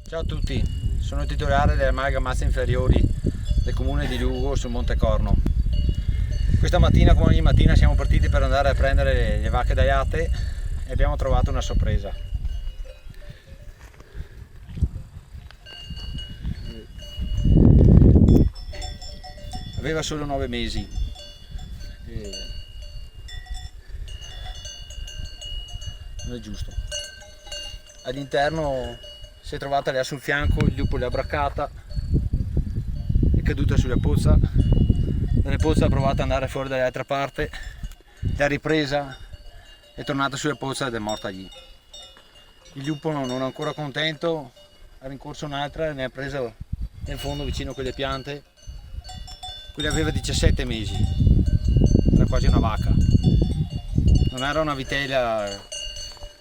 Ciao a tutti, sono il titolare delle Malga Mazze Inferiori del comune di Lugo sul Monte Corno. Questa mattina, come ogni mattina, siamo partiti per andare a prendere le vacche daiate e abbiamo trovato una sorpresa. Aveva solo 9 mesi. Non è giusto. All'interno si è trovata lì sul fianco, il lupo l'ha braccata, è caduta sulla pozza, dalle pozze ha provato ad andare fuori dall'altra parte, l'ha ripresa, è tornata sulla pozza ed è morta lì. Il lupo non è ancora contento, ha rincorso un'altra e ne ha presa nel fondo vicino a quelle piante. Quella aveva 17 mesi, era quasi una vacca, non era una vitella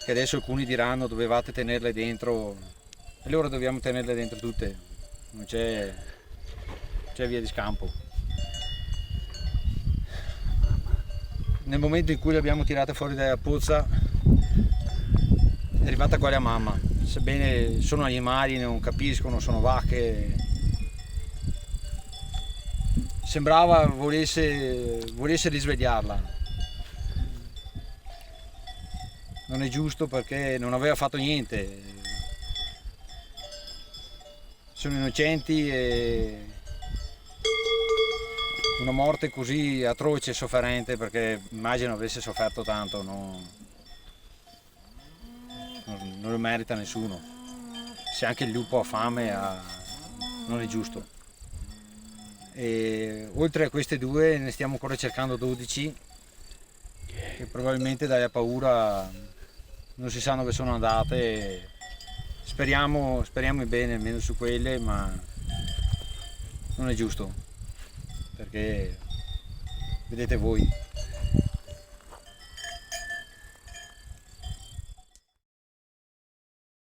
che adesso alcuni diranno dovevate tenerle dentro, e allora dobbiamo tenerle dentro tutte, non c'è via di scampo. Nel momento in cui l'abbiamo tirata fuori dalla pozza è arrivata qua la mamma, sebbene sono animali, non capiscono, sono vacche, sembrava volesse risvegliarla. Non è giusto perché non aveva fatto niente, sono innocenti e una morte così atroce e sofferente, perché immagino avesse sofferto tanto, non lo merita nessuno. Se anche il lupo ha fame non è giusto. E oltre a queste due ne stiamo ancora cercando 12 che probabilmente dalla paura non si sanno dove sono andate. Speriamo in bene almeno su quelle, ma non è giusto perché vedete voi